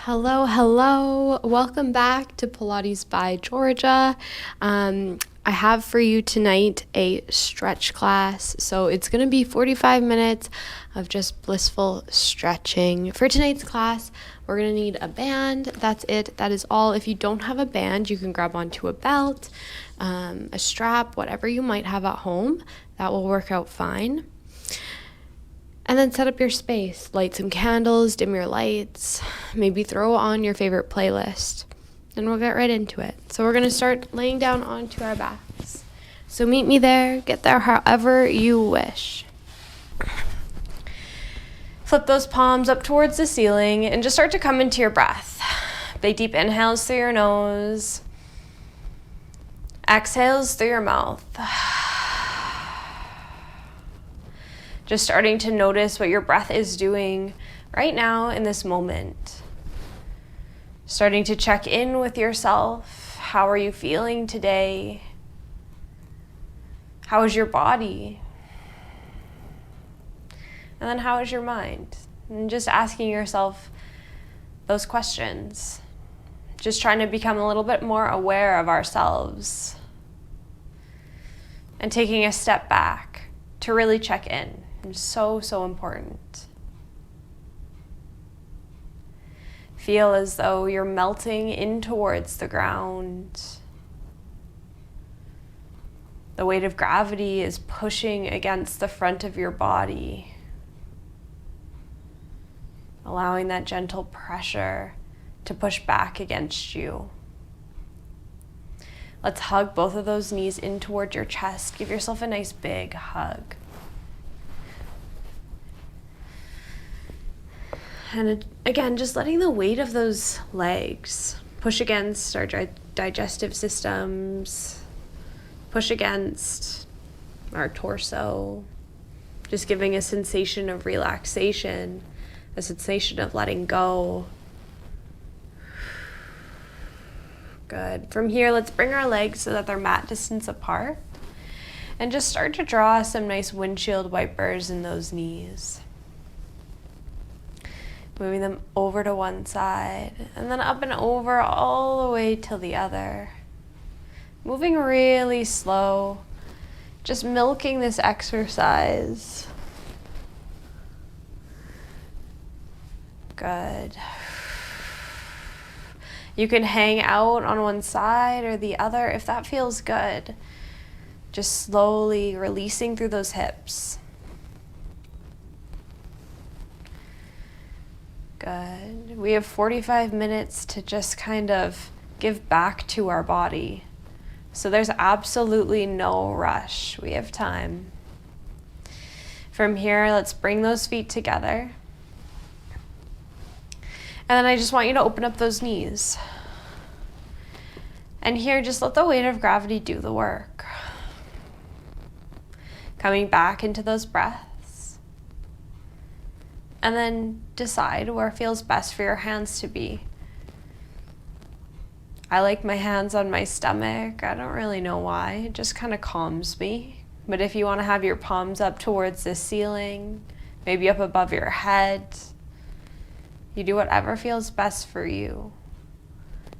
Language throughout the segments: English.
Hello, hello. Welcome back to Pilates by Georgia. I have for you tonight a stretch class. So it's going to be 45 minutes of just blissful stretching. For tonight's class, we're going to need a band. That's it. That is all. If you don't have a band, you can grab onto a belt, a strap, whatever you might have at home. That will work out fine. And then set up your space, light some candles, dim your lights, maybe throw on your favorite playlist, and we'll get right into it. So we're going to start laying down onto our backs. So meet me there, get there however you wish. Flip those palms up towards the ceiling and just start to come into your breath. Big deep inhales through your nose, exhales through your mouth. Just starting to notice what your breath is doing right now in this moment. Starting to check in with yourself. How are you feeling today? How is your body? And then how is your mind? And just asking yourself those questions. Just trying to become a little bit more aware of ourselves. And taking a step back to really check in. So important. Feel as though you're melting in towards the ground. The weight of gravity is pushing against the front of your body, allowing that gentle pressure to push back against you. Let's hug both of those knees in toward your chest. Give yourself a nice big hug. And again, just letting the weight of those legs push against our digestive systems, push against our torso, just giving a sensation of relaxation, a sensation of letting go. Good. From here, let's bring our legs so that they're mat distance apart and just start to draw some nice windshield wipers in those knees. Moving them over to one side and then up and over all the way till the other. Moving really slow, just milking this exercise. Good. You can hang out on one side or the other if that feels good. Just slowly releasing through those hips. Good. We have 45 minutes to just kind of give back to our body. So there's absolutely no rush. We have time. From here, let's bring those feet together. And then I just want you to open up those knees. And here, just let the weight of gravity do the work. Coming back into those breaths. And then decide where it feels best for your hands to be. I like my hands on my stomach. I don't really know why. It just kind of calms me. But if you want to have your palms up towards the ceiling, maybe up above your head, you do whatever feels best for you.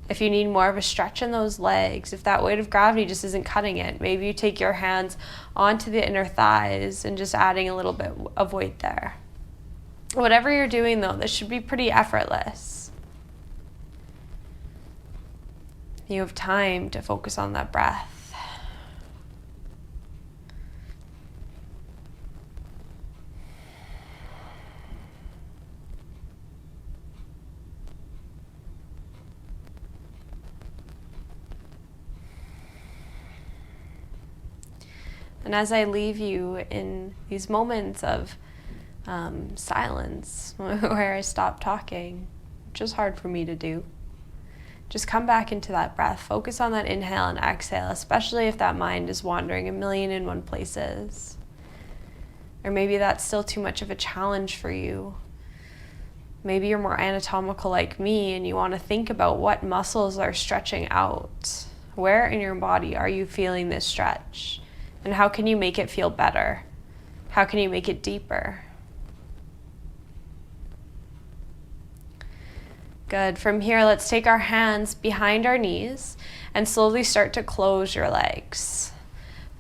If you need more of a stretch in those legs, if that weight of gravity just isn't cutting it, maybe you take your hands onto the inner thighs and just adding a little bit of weight there. Whatever you're doing, though, this should be pretty effortless. You have time to focus on that breath. And as I leave you in these moments of silence where I stop talking, which is hard for me to do. Just come back into that breath. Focus on that inhale and exhale, especially if that mind is wandering a million and one places. Or maybe that's still too much of a challenge for you. Maybe you're more anatomical like me and you want to think about what muscles are stretching out. Where in your body are you feeling this stretch? And how can you make it feel better? How can you make it deeper? Good. From here, let's take our hands behind our knees and slowly start to close your legs.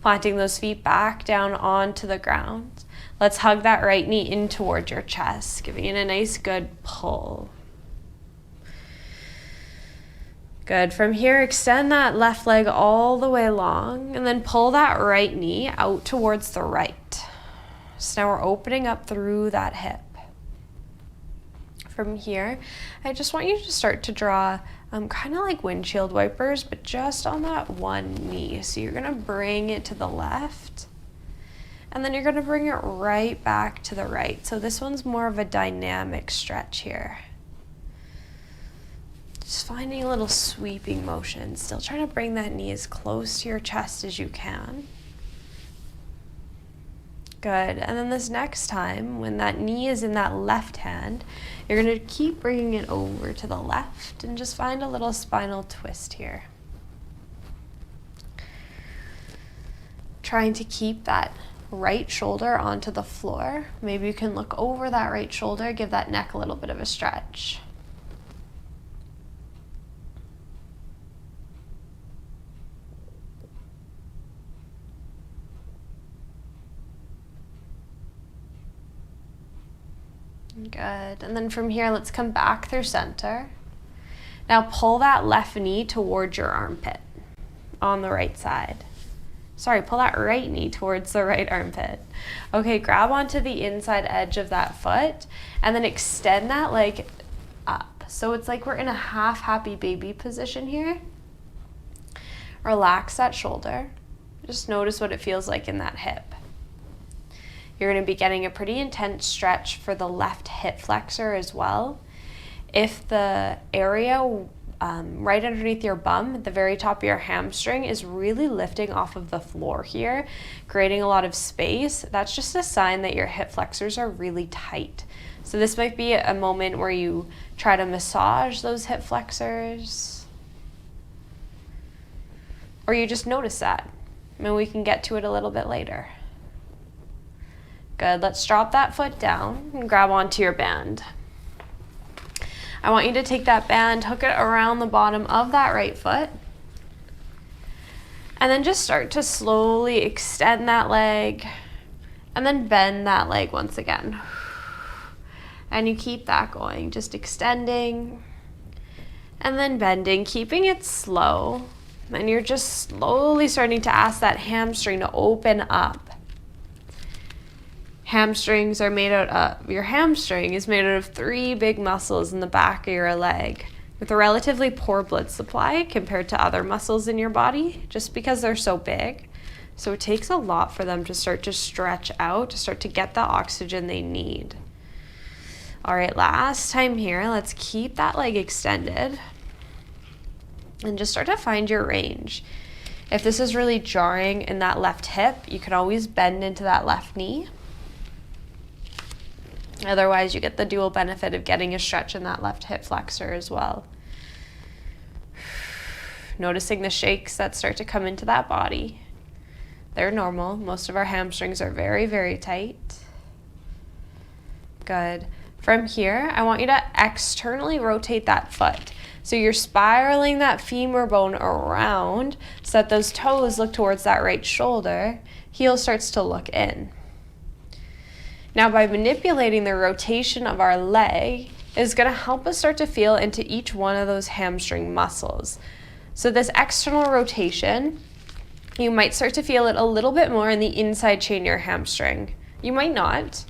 Planting those feet back down onto the ground. Let's hug that right knee in towards your chest, giving it a nice good pull. Good. From here, extend that left leg all the way long and then pull that right knee out towards the right. So now we're opening up through that hip. From here, I just want you to start to draw kind of like windshield wipers, but just on that one knee. So you're going to bring it to the left, and then you're going to bring it right back to the right. So this one's more of a dynamic stretch here. Just finding a little sweeping motion. Still trying to bring that knee as close to your chest as you can. Good. And then this next time, when that knee is in that left hand, you're going to keep bringing it over to the left and just find a little spinal twist here. Trying to keep that right shoulder onto the floor. Maybe you can look over that right shoulder, give that neck a little bit of a stretch. Good. And then from here, let's come back through center. Now pull that left knee towards your armpit on the right side. Sorry, pull that right knee towards the right armpit. Okay, grab onto the inside edge of that foot and then extend that leg up. So it's like we're in a half happy baby position here. Relax that shoulder. Just notice what it feels like in that hip. You're going to be getting a pretty intense stretch for the left hip flexor as well. If the area right underneath your bum, at the very top of your hamstring, is really lifting off of the floor here, creating a lot of space, that's just a sign that your hip flexors are really tight. So this might be a moment where you try to massage those hip flexors, or you just notice that. I mean, we can get to it a little bit later. Good. Let's drop that foot down and grab onto your band. I want you to take that band, hook it around the bottom of that right foot, and then just start to slowly extend that leg and then bend that leg once again. And you keep that going, just extending and then bending, keeping it slow. And you're just slowly starting to ask that hamstring to open up. Hamstrings are made out of, your hamstring is made out of 3 big muscles in the back of your leg with a relatively poor blood supply compared to other muscles in your body, just because they're so big. So it takes a lot for them to start to stretch out, to start to get the oxygen they need. All right, last time here, let's keep that leg extended and just start to find your range. If this is really jarring in that left hip, you can always bend into that left knee. Otherwise, you get the dual benefit of getting a stretch in that left hip flexor as well. Noticing the shakes that start to come into that body. They're normal. Most of our hamstrings are very, very tight. Good. From here, I want you to externally rotate that foot. So you're spiraling that femur bone around so that those toes look towards that right shoulder. Heel starts to look in. Now, by manipulating the rotation of our leg is going to help us start to feel into each one of those hamstring muscles. So this external rotation, you might start to feel it a little bit more in the inside chain of your hamstring. You might not.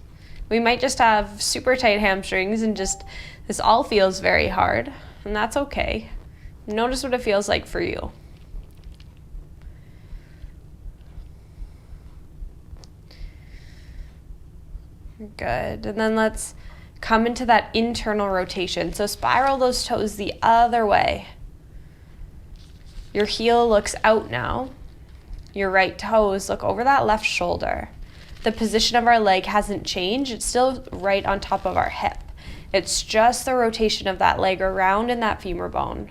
We might just have super tight hamstrings and just this all feels very hard, and that's okay. Notice what it feels like for you. Good. And then let's come into that internal rotation. So spiral those toes the other way. Your heel looks out now. Your right toes look over that left shoulder. The position of our leg hasn't changed. It's still right on top of our hip. It's just the rotation of that leg around in that femur bone.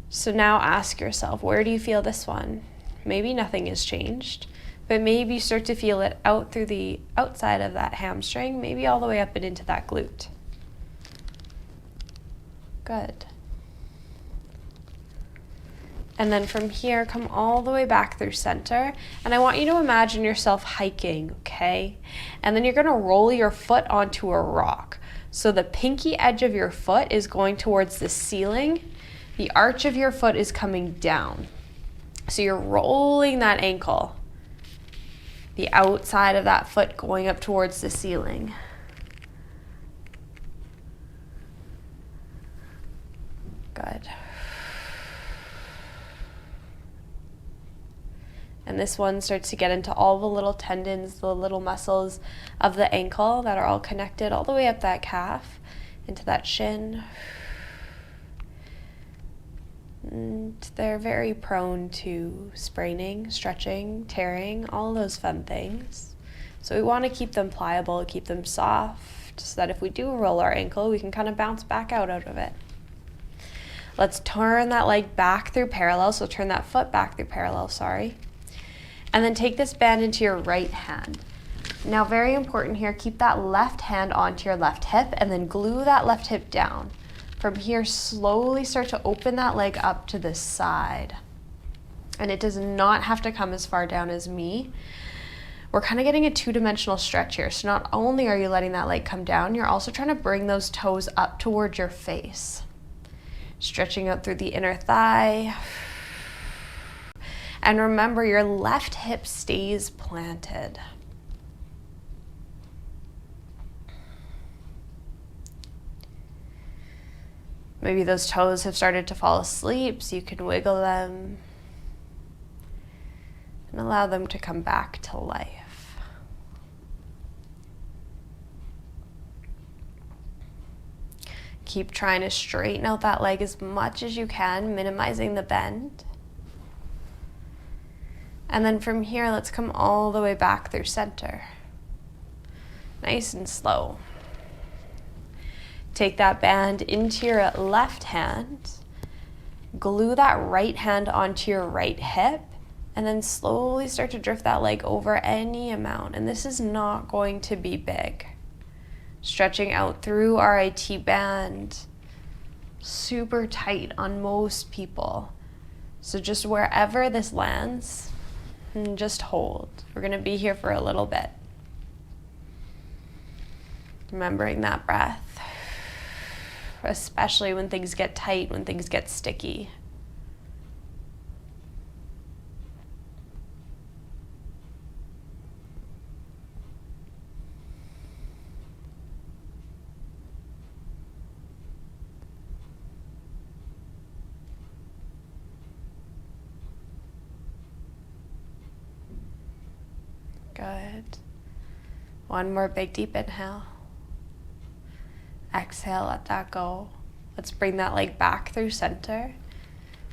So now ask yourself, where do you feel this one? Maybe nothing has changed. But maybe you start to feel it out through the outside of that hamstring, maybe all the way up and into that glute. Good. And then from here, come all the way back through center. And I want you to imagine yourself hiking, okay? And then you're gonna roll your foot onto a rock. So the pinky edge of your foot is going towards the ceiling. The arch of your foot is coming down. So you're rolling that ankle. The outside of that foot going up towards the ceiling. Good. And this one starts to get into all the little tendons, the little muscles of the ankle that are all connected all the way up that calf, into that shin. And they're very prone to spraining, stretching, tearing, all those fun things. So we want to keep them pliable, keep them soft, so that if we do roll our ankle, we can kind of bounce back out of it. Let's turn that leg back through parallel, so turn that foot back through parallel, And then take this band into your right hand. Now, very important here, keep that left hand onto your left hip and then glue that left hip down. From here, slowly start to open that leg up to the side. And it does not have to come as far down as me. We're kind of getting a two-dimensional stretch here. So not only are you letting that leg come down, you're also trying to bring those toes up towards your face. Stretching out through the inner thigh. And remember, your left hip stays planted. Maybe those toes have started to fall asleep, so you can wiggle them and allow them to come back to life. Keep trying to straighten out that leg as much as you can, minimizing the bend. And then from here, let's come all the way back through center. Nice and slow. Take that band into your left hand, glue that right hand onto your right hip, and then slowly start to drift that leg over any amount. And this is not going to be big. Stretching out through our IT band, super tight on most people. So just wherever this lands, and just hold. We're going to be here for a little bit. Remembering that breath, especially when things get tight, when things get sticky. Good. One more big deep inhale. Exhale, let that go. Let's bring that leg back through center.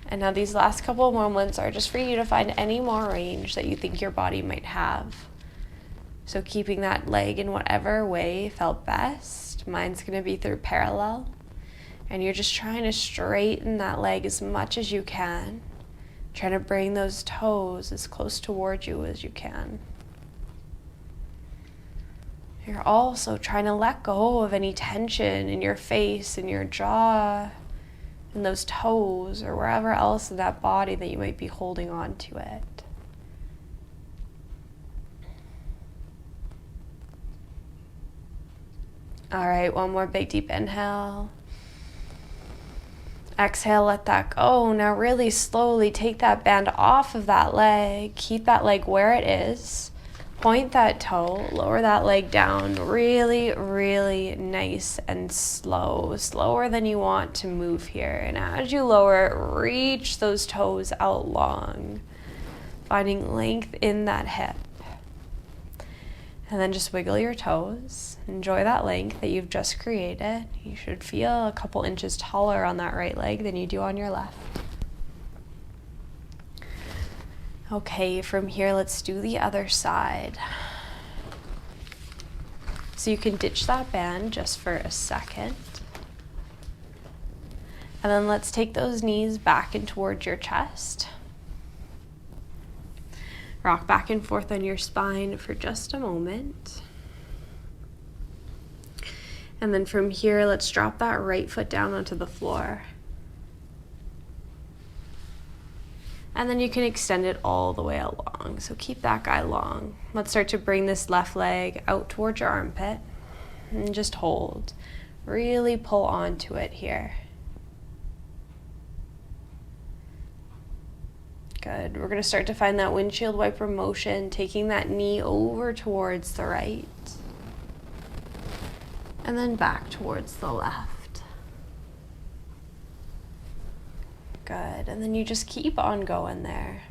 And now these last couple of moments are just for you to find any more range that you think your body might have. So keeping that leg in whatever way felt best. Mine's going to be through parallel. And you're just trying to straighten that leg as much as you can. Trying to bring those toes as close towards you as you can. You're also trying to let go of any tension in your face, in your jaw, in those toes, or wherever else in that body that you might be holding on to it. All right, one more big deep inhale. Exhale, let that go. Now really slowly take that band off of that leg. Keep that leg where it is. Point that toe, lower that leg down, really, really nice and slow, slower than you want to move here. And as you lower, reach those toes out long, finding length in that hip. And then just wiggle your toes. Enjoy that length that you've just created. You should feel a couple inches taller on that right leg than you do on your left. Okay, from here, let's do the other side. So you can ditch that band just for a second. And then let's take those knees back and towards your chest. Rock back and forth on your spine for just a moment. And then from here, let's drop that right foot down onto the floor. And then you can extend it all the way along. So keep that guy long. Let's start to bring this left leg out towards your armpit and just hold. Really pull onto it here. Good. We're going to start to find that windshield wiper motion, taking that knee over towards the right. And then back towards the left. Good. And then you just keep on going there.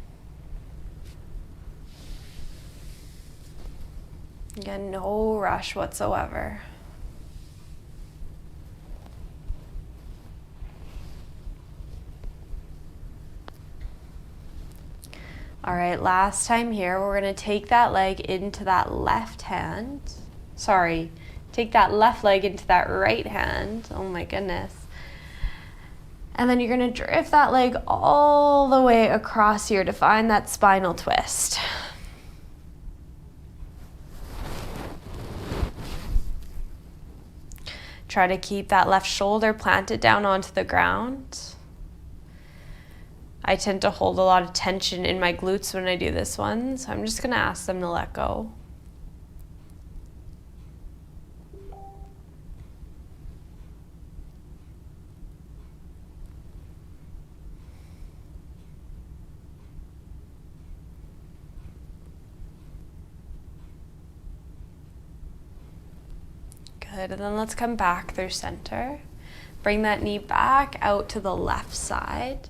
Again, no rush whatsoever. All right, last time here, we're going to take that leg into that left hand. Sorry, take that left leg into that right hand. Oh my goodness. And then you're going to drift that leg all the way across here to find that spinal twist. Try to keep that left shoulder planted down onto the ground. I tend to hold a lot of tension in my glutes when I do this one, so I'm just going to ask them to let go. Good, and then let's come back through center. Bring that knee back out to the left side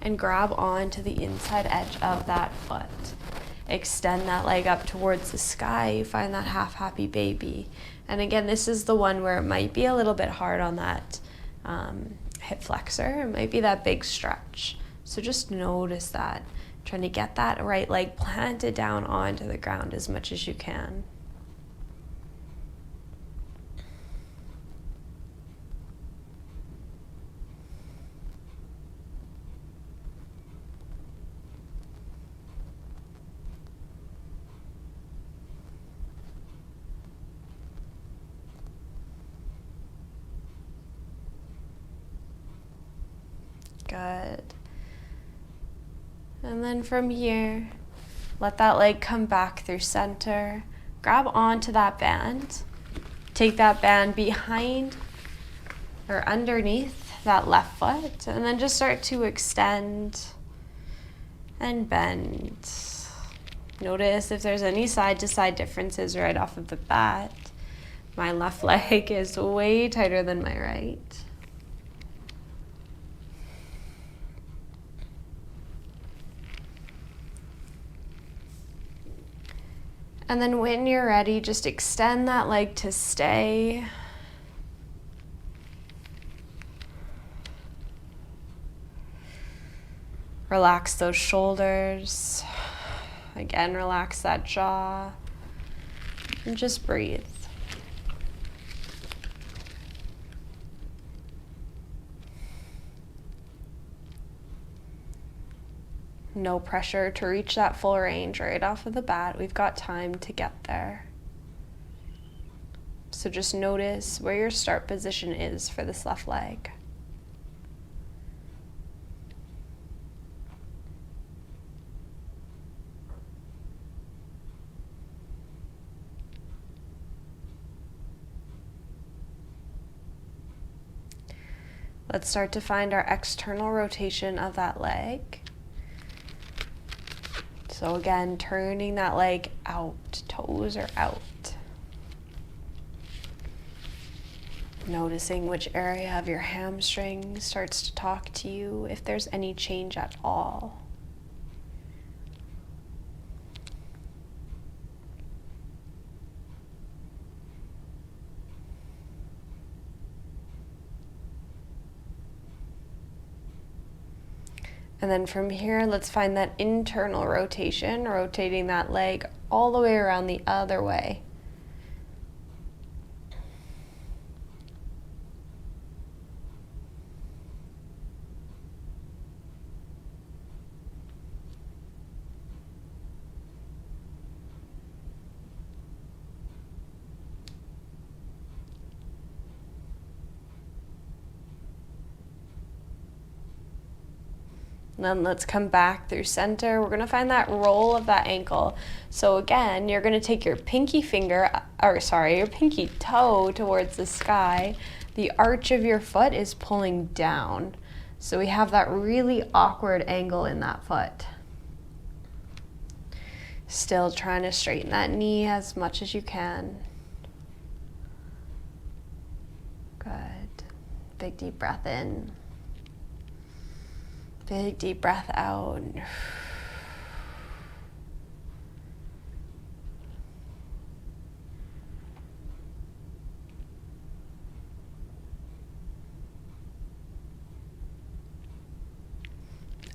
and grab on to the inside edge of that foot. Extend that leg up towards the sky. You find that half happy baby. And again, this is the one where it might be a little bit hard on that hip flexor. It might be that big stretch. So just notice that. Trying to get that right leg planted down onto the ground as much as you can. Good. And then from here, let that leg come back through center. Grab onto that band. Take that band behind or underneath that left foot, and then just start to extend and bend. Notice if there's any side-to-side differences right off of the bat. My left leg is way tighter than my right. And then when you're ready, just extend that leg to stay. Relax those shoulders. Again, relax that jaw. And just breathe. No pressure to reach that full range right off of the bat. We've got time to get there. So just notice where your start position is for this left leg. Let's start to find our external rotation of that leg. So again, turning that leg out, toes are out. Noticing which area of your hamstring starts to talk to you, if there's any change at all. And then from here, let's find that internal rotation, rotating that leg all the way around the other way. And then let's come back through center. We're gonna find that roll of that ankle. So again, you're gonna take your pinky your pinky toe towards the sky. The arch of your foot is pulling down. So we have that really awkward angle in that foot. Still trying to straighten that knee as much as you can. Good. Big deep breath in. Big deep breath out.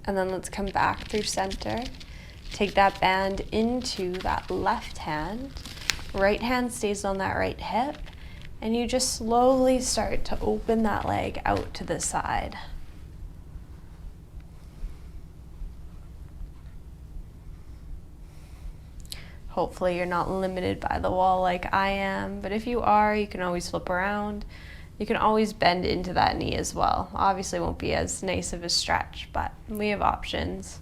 And then let's come back through center. Take that band into that left hand. Right hand stays on that right hip. And you just slowly start to open that leg out to the side. Hopefully you're not limited by the wall like I am, but if you are, you can always flip around. You can always bend into that knee as well. Obviously it won't be as nice of a stretch, but we have options.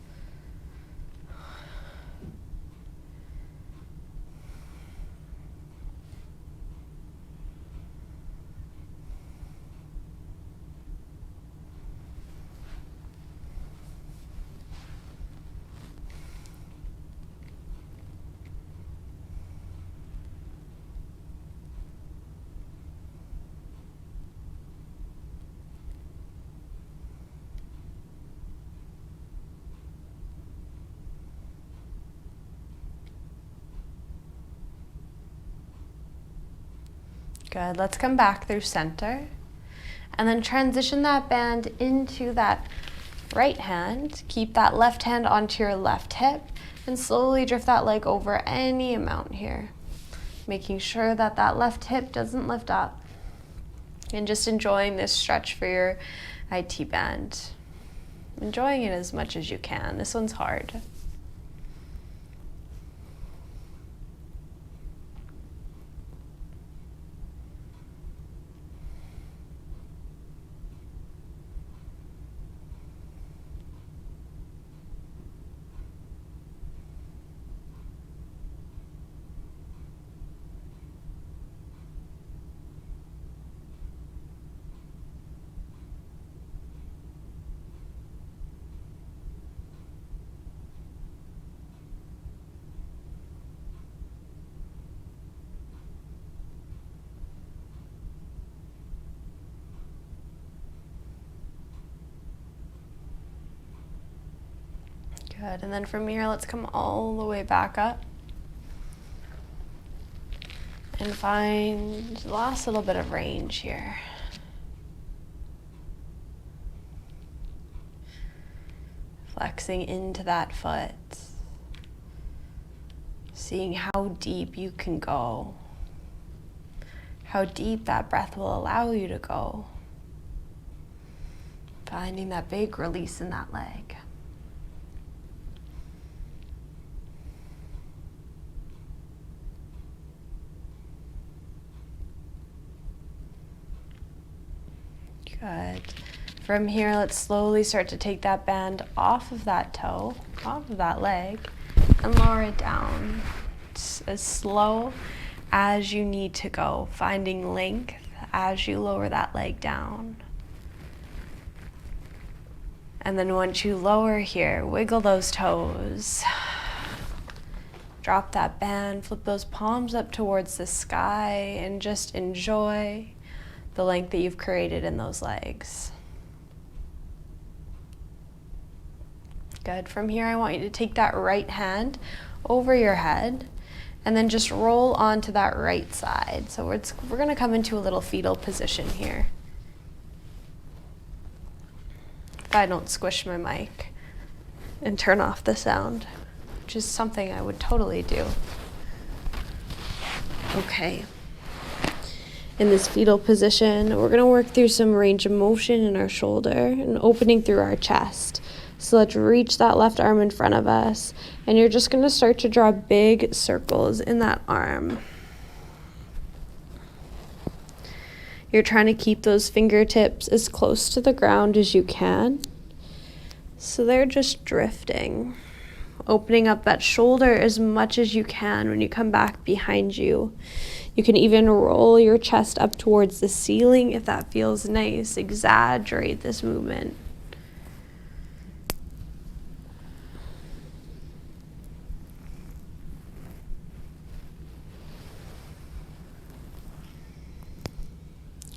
Good, let's come back through center and then transition that band into that right hand. Keep that left hand onto your left hip and slowly drift that leg over any amount here. Making sure that that left hip doesn't lift up and just enjoying this stretch for your IT band. Enjoying it as much as you can. This one's hard. Good, and then from here, let's come all the way back up and find the last little bit of range here. Flexing into that foot, seeing how deep you can go, how deep that breath will allow you to go. Finding that big release in that leg. Good. From here, let's slowly start to take that band off of that toe, off of that leg, and lower it down. It's as slow as you need to go, finding length as you lower that leg down. And then once you lower here, wiggle those toes. Drop that band, flip those palms up towards the sky, and just enjoy the length that you've created in those legs. Good. From here, I want you to take that right hand over your head and then just roll onto that right side. So we're going to come into a little fetal position here. If I don't squish my mic and turn off the sound, which is something I would totally do. Okay. In this fetal position, we're going to work through some range of motion in our shoulder and opening through our chest. So let's reach that left arm in front of us, and you're just going to start to draw big circles in that arm. You're trying to keep those fingertips as close to the ground as you can. So they're just drifting. Opening up that shoulder as much as you can when you come back behind you. You can even roll your chest up towards the ceiling if that feels nice. Exaggerate this movement.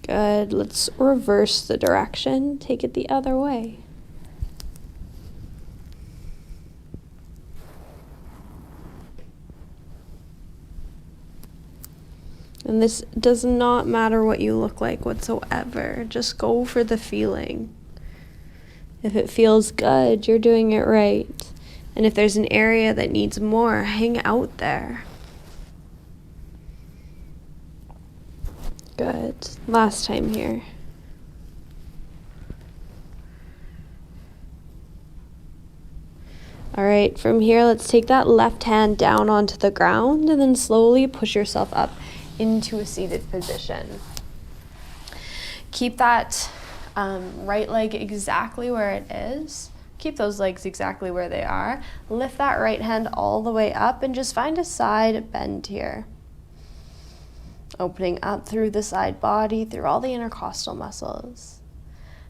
Good. Let's reverse the direction. Take it the other way. And this does not matter what you look like whatsoever. Just go for the feeling. If it feels good, you're doing it right. And if there's an area that needs more, hang out there. Good. Last time here. All right, from here, let's take that left hand down onto the ground and then slowly push yourself up into a seated position. Keep that right leg exactly where it is. Keep those legs exactly where they are. Lift that right hand all the way up and just find a side bend here. Opening up through the side body, through all the intercostal muscles.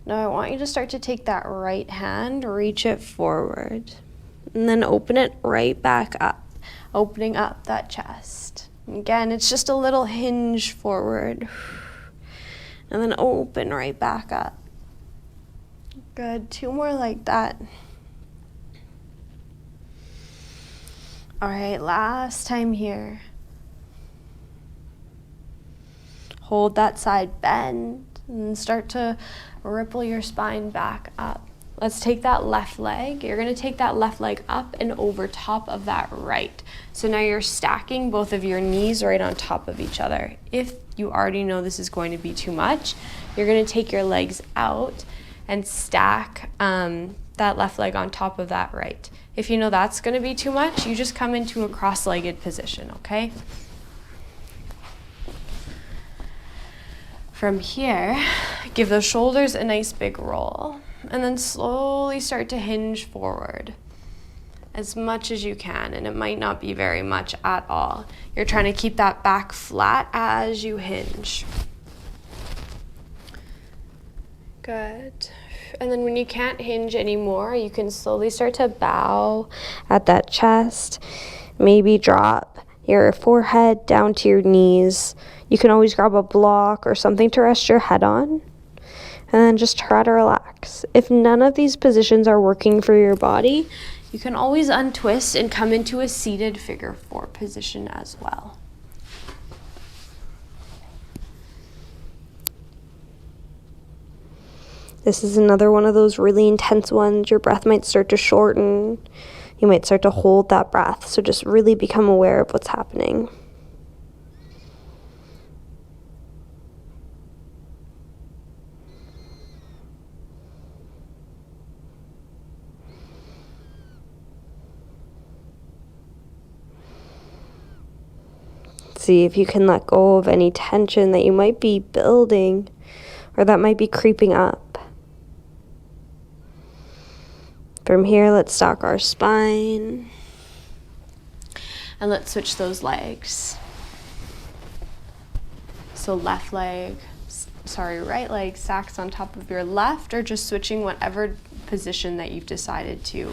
Now I want you to start to take that right hand, reach it forward, and then open it right back up, opening up that chest. Again, it's just a little hinge forward. And then open right back up. Good. 2 more like that. All right, last time here. Hold that side bend and start to ripple your spine back up. Let's take that left leg. You're going to take that left leg up and over top of that right. So now you're stacking both of your knees right on top of each other. If you already know this is going to be too much, you're going to take your legs out and stack that left leg on top of that right. If you know that's going to be too much, you just come into a cross-legged position, okay? From here, give those shoulders a nice big roll. And then slowly start to hinge forward as much as you can, and it might not be very much at all. You're trying to keep that back flat as you hinge. Good. And then when you can't hinge anymore, you can slowly start to bow at that chest. Maybe drop your forehead down to your knees. You can always grab a block or something to rest your head on. And then just try to relax. If none of these positions are working for your body, you can always untwist and come into a seated figure 4 position as well. This is another one of those really intense ones. Your breath might start to shorten. You might start to hold that breath. So just really become aware of what's happening. See if you can let go of any tension that you might be building or that might be creeping up. From here, let's stock our spine. And let's switch those legs. So right leg stacks on top of your left, or just switching whatever position that you've decided to.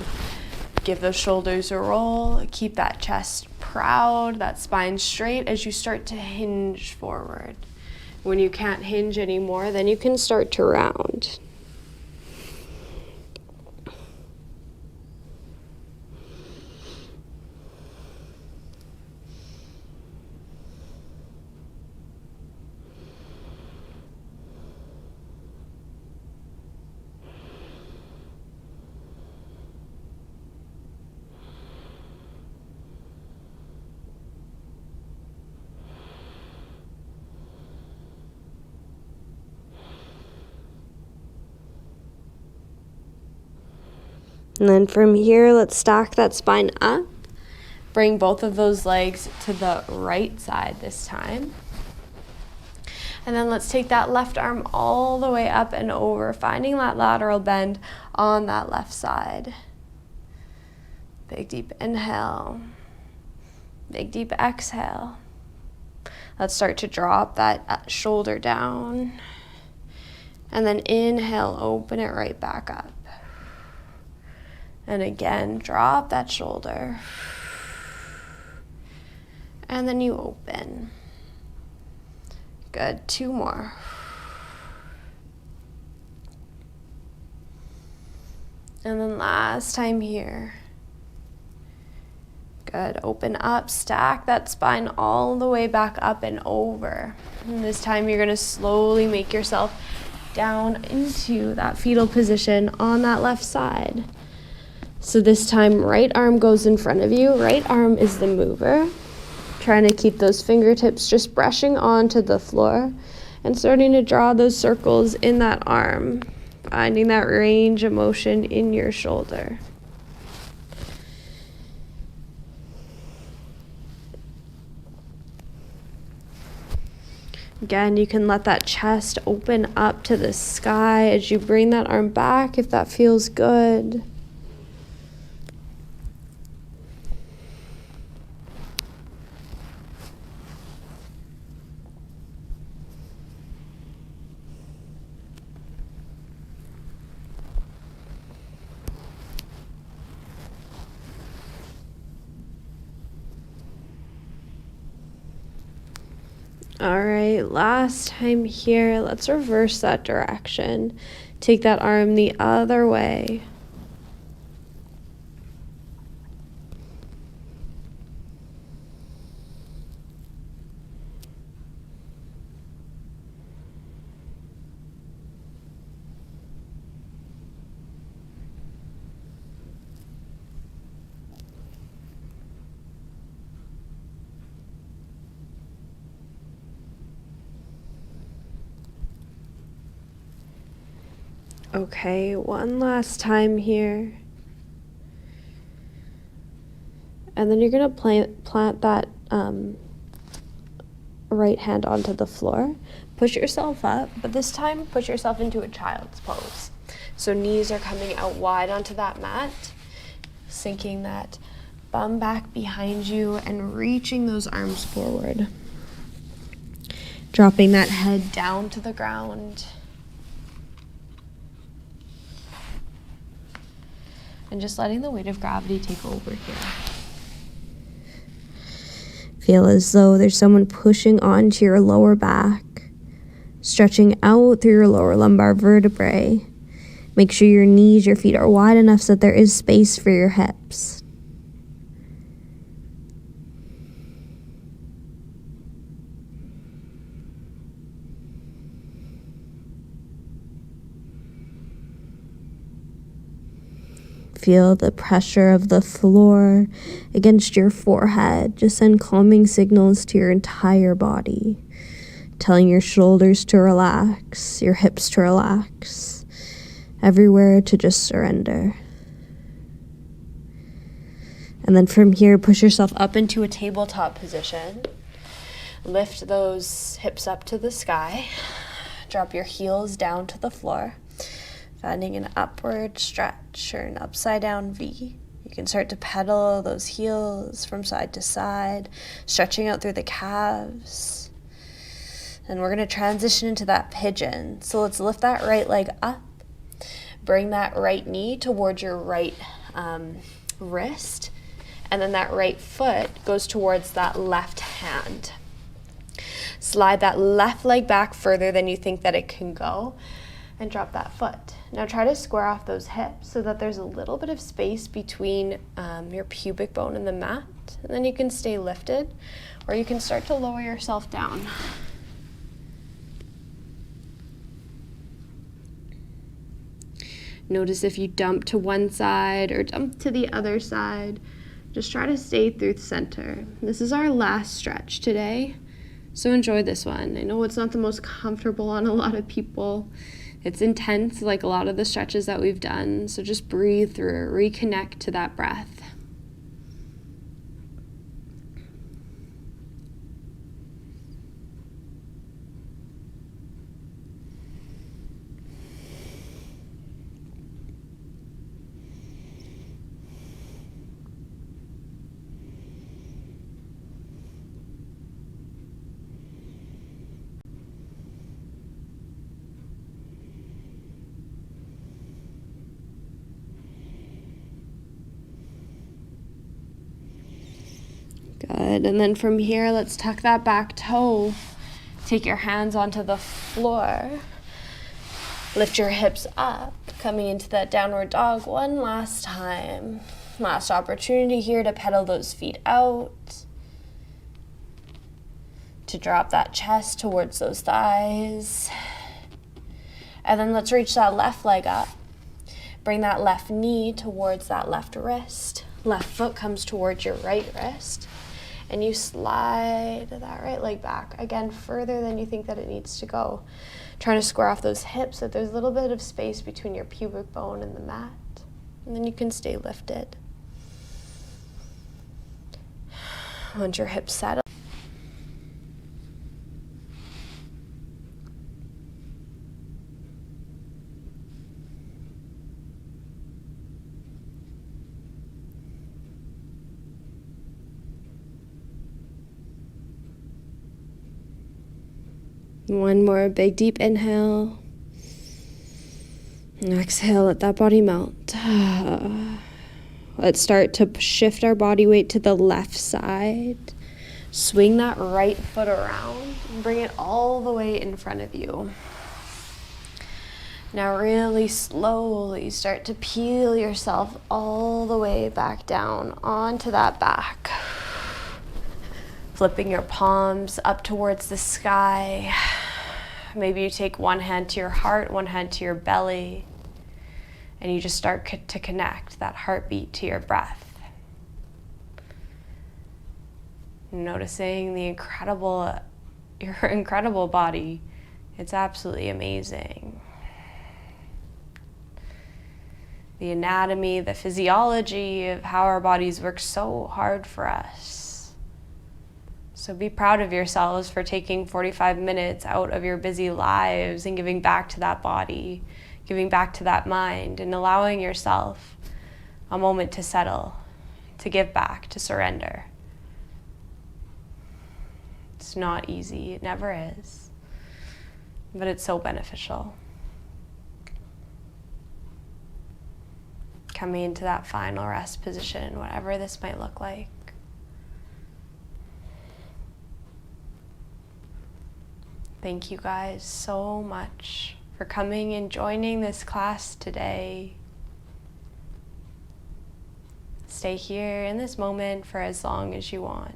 Give those shoulders a roll, keep that chest proud, that spine straight as you start to hinge forward. When you can't hinge anymore, then you can start to round. And then from here, let's stack that spine up. Bring both of those legs to the right side this time. And then let's take that left arm all the way up and over, finding that lateral bend on that left side. Big deep inhale. Big deep exhale. Let's start to drop that shoulder down. And then inhale, open it right back up. And again, drop that shoulder. And then you open. Good, 2 more. And then last time here. Good, open up, stack that spine all the way back up and over. And this time you're gonna slowly make yourself down into that fetal position on that left side. So this time, right arm goes in front of you, right arm is the mover. Trying to keep those fingertips just brushing onto the floor and starting to draw those circles in that arm, finding that range of motion in your shoulder. Again, you can let that chest open up to the sky as you bring that arm back if that feels good. All right, last time here, let's reverse that direction. Take that arm the other way. Okay, one last time here. And then you're going to plant that right hand onto the floor. Push yourself up, but this time push yourself into a child's pose. So knees are coming out wide onto that mat, sinking that bum back behind you and reaching those arms forward. Dropping that head down to the ground. And just letting the weight of gravity take over here. Feel as though there's someone pushing onto your lower back, stretching out through your lower lumbar vertebrae. Make sure your knees, your feet are wide enough so that there is space for your hips. Feel the pressure of the floor against your forehead. Just send calming signals to your entire body, telling your shoulders to relax, your hips to relax, everywhere to just surrender. And then from here, push yourself up into a tabletop position. Lift those hips up to the sky. Drop your heels down to the floor. Finding an upward stretch or an upside down V. You can start to pedal those heels from side to side, stretching out through the calves. And we're going to transition into that pigeon. So let's lift that right leg up. Bring that right knee towards your right wrist. And then that right foot goes towards that left hand. Slide that left leg back further than you think that it can go. And drop that foot. Now try to square off those hips so that there's a little bit of space between your pubic bone and the mat. And then you can stay lifted, or you can start to lower yourself down. Notice if you dump to one side or dump to the other side. Just try to stay through the center. This is our last stretch today, so enjoy this one. I know it's not the most comfortable on a lot of people. It's intense, like a lot of the stretches that we've done, so just breathe through, reconnect to that breath. Good. And then from here, let's tuck that back toe. Take your hands onto the floor. Lift your hips up, coming into that downward dog one last time. Last opportunity here to pedal those feet out. To drop that chest towards those thighs. And then let's reach that left leg up. Bring that left knee towards that left wrist. Left foot comes towards your right wrist. And you slide that right leg back, again, further than you think that it needs to go. Trying to square off those hips so that there's a little bit of space between your pubic bone and the mat. And then you can stay lifted. Once your hips settle. One more big deep inhale. And exhale, let that body melt. Let's start to shift our body weight to the left side. Swing that right foot around and bring it all the way in front of you. Now really slowly start to peel yourself all the way back down onto that back. Flipping your palms up towards the sky. Maybe you take one hand to your heart, one hand to your belly, and you just start to connect that heartbeat to your breath. Noticing your incredible body. It's absolutely amazing. The anatomy, the physiology of how our bodies work so hard for us. So be proud of yourselves for taking 45 minutes out of your busy lives and giving back to that body, giving back to that mind, and allowing yourself a moment to settle, to give back, to surrender. It's not easy, it never is, but it's so beneficial. Coming into that final rest position, whatever this might look like. Thank you guys so much for coming and joining this class today. Stay here in this moment for as long as you want.